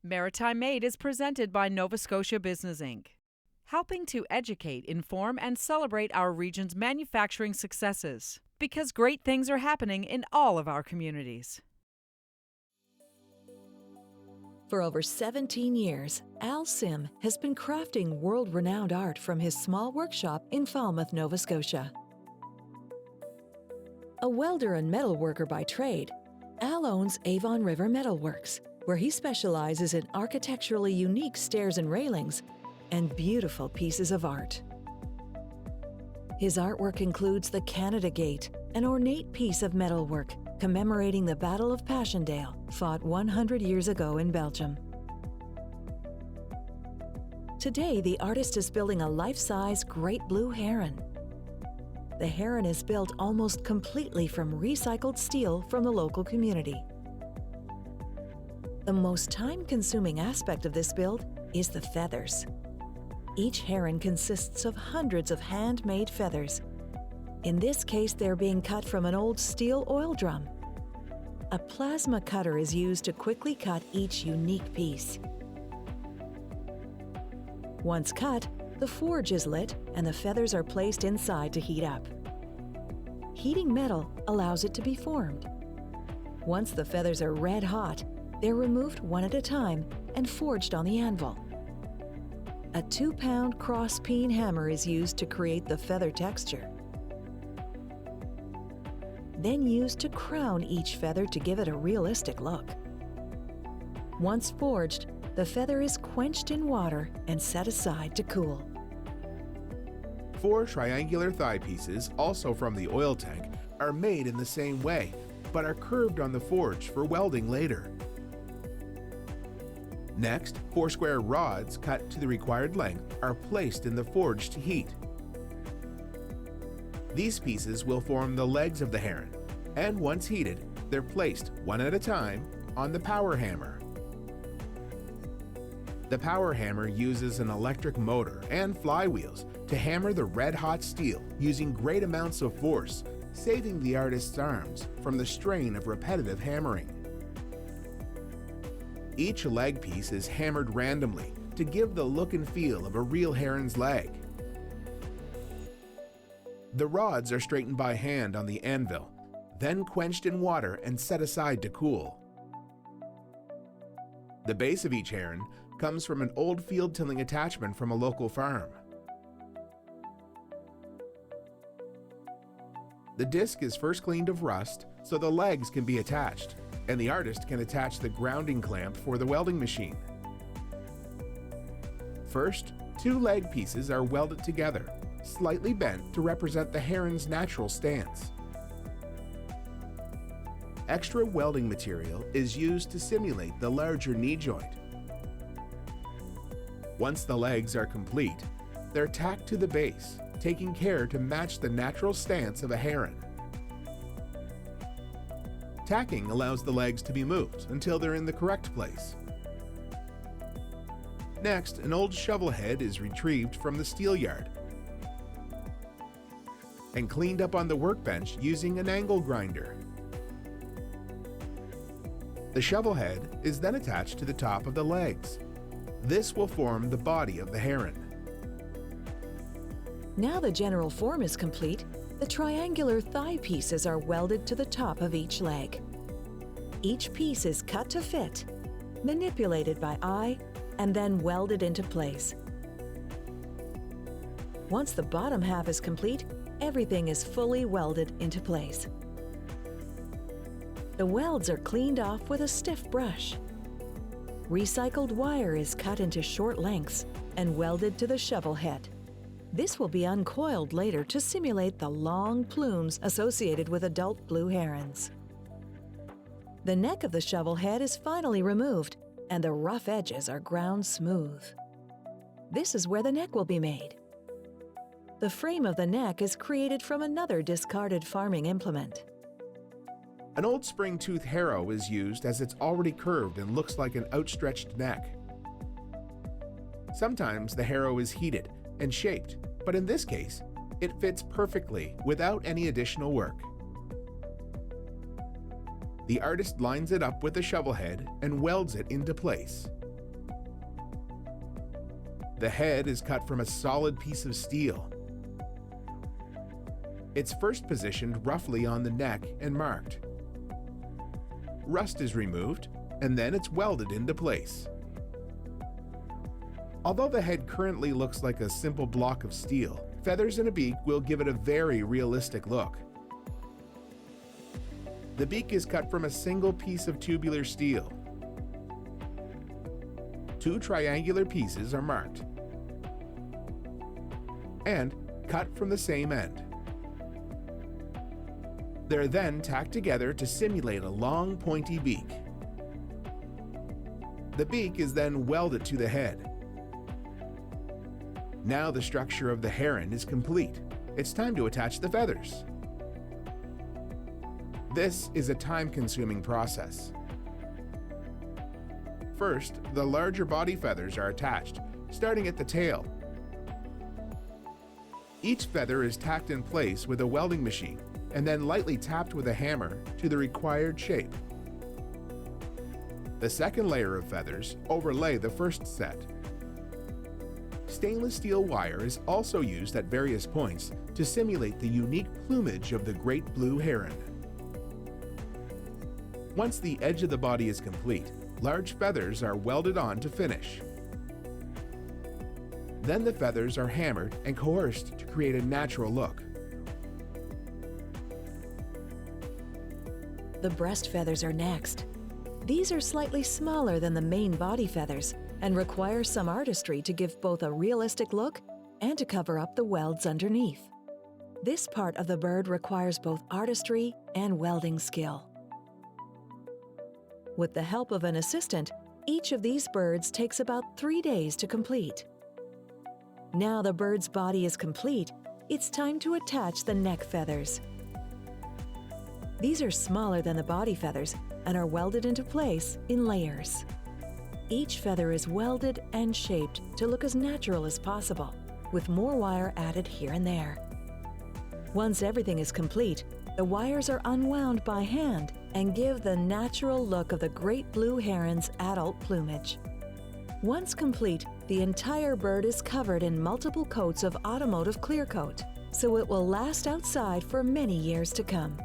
Maritime Made is presented by Nova Scotia Business Inc., helping to educate, inform, and celebrate our region's manufacturing successes, because great things are happening in all of our communities. For over 17 years, Al Sim has been crafting world-renowned art from his small workshop in Falmouth, Nova Scotia. A welder and metalworker by trade, Al owns Avon River Metalworks, where he specializes in architecturally unique stairs and railings and beautiful pieces of art. His artwork includes the Canada Gate, an ornate piece of metalwork commemorating the Battle of Passchendaele, fought 100 years ago in Belgium. Today, the artist is building a life-size great blue heron. The heron is built almost completely from recycled steel from the local community. The most time-consuming aspect of this build is the feathers. Each heron consists of hundreds of handmade feathers. In this case, they're being cut from an old steel oil drum. A plasma cutter is used to quickly cut each unique piece. Once cut, the forge is lit and the feathers are placed inside to heat up. Heating metal allows it to be formed. Once the feathers are red hot, they're removed one at a time and forged on the anvil. A 2-pound cross-peen hammer is used to create the feather texture, then used to crown each feather to give it a realistic look. Once forged, the feather is quenched in water and set aside to cool. 4 triangular thigh pieces, also from the oil tank, are made in the same way, but are curved on the forge for welding later. Next, 4 square rods cut to the required length are placed in the forge to heat. These pieces will form the legs of the heron, and once heated, they're placed one at a time on the power hammer. The power hammer uses an electric motor and flywheels to hammer the red-hot steel using great amounts of force, saving the artist's arms from the strain of repetitive hammering. Each leg piece is hammered randomly to give the look and feel of a real heron's leg. The rods are straightened by hand on the anvil, then quenched in water and set aside to cool. The base of each heron comes from an old field tilling attachment from a local farm. The disc is first cleaned of rust so the legs can be attached, and the artist can attach the grounding clamp for the welding machine. First, 2 leg pieces are welded together, slightly bent to represent the heron's natural stance. Extra welding material is used to simulate the larger knee joint. Once the legs are complete, they're tacked to the base, taking care to match the natural stance of a heron. Tacking allows the legs to be moved until they're in the correct place. Next, an old shovel head is retrieved from the steel yard and cleaned up on the workbench using an angle grinder. The shovel head is then attached to the top of the legs. This will form the body of the heron. Now the general form is complete, the triangular thigh pieces are welded to the top of each leg. Each piece is cut to fit, manipulated by eye, and then welded into place. Once the bottom half is complete, everything is fully welded into place. The welds are cleaned off with a stiff brush. Recycled wire is cut into short lengths and welded to the shovel head. This will be uncoiled later to simulate the long plumes associated with adult blue herons. The neck of the shovel head is finally removed, and the rough edges are ground smooth. This is where the neck will be made. The frame of the neck is created from another discarded farming implement. An old spring-tooth harrow is used as it's already curved and looks like an outstretched neck. Sometimes the harrow is heated and shaped, but in this case, it fits perfectly without any additional work. The artist lines it up with the shovel head and welds it into place. The head is cut from a solid piece of steel. It's first positioned roughly on the neck and marked. Rust is removed, and then it's welded into place. Although the head currently looks like a simple block of steel, feathers and a beak will give it a very realistic look. The beak is cut from a single piece of tubular steel. 2 triangular pieces are marked and cut from the same end. They're then tacked together to simulate a long, pointy beak. The beak is then welded to the head. Now the structure of the heron is complete. It's time to attach the feathers. This is a time-consuming process. First, the larger body feathers are attached, starting at the tail. Each feather is tacked in place with a welding machine and then lightly tapped with a hammer to the required shape. The second layer of feathers overlay the first set. Stainless steel wire is also used at various points to simulate the unique plumage of the great blue heron. Once the edge of the body is complete, large feathers are welded on to finish. Then the feathers are hammered and coerced to create a natural look. The breast feathers are next. These are slightly smaller than the main body feathers and require some artistry to give both a realistic look and to cover up the welds underneath. This part of the bird requires both artistry and welding skill. With the help of an assistant, each of these birds takes about 3 days to complete. Now the bird's body is complete, it's time to attach the neck feathers. These are smaller than the body feathers and are welded into place in layers. Each feather is welded and shaped to look as natural as possible, with more wire added here and there. Once everything is complete, the wires are unwound by hand and give the natural look of the great blue heron's adult plumage. Once complete, the entire bird is covered in multiple coats of automotive clear coat, so it will last outside for many years to come.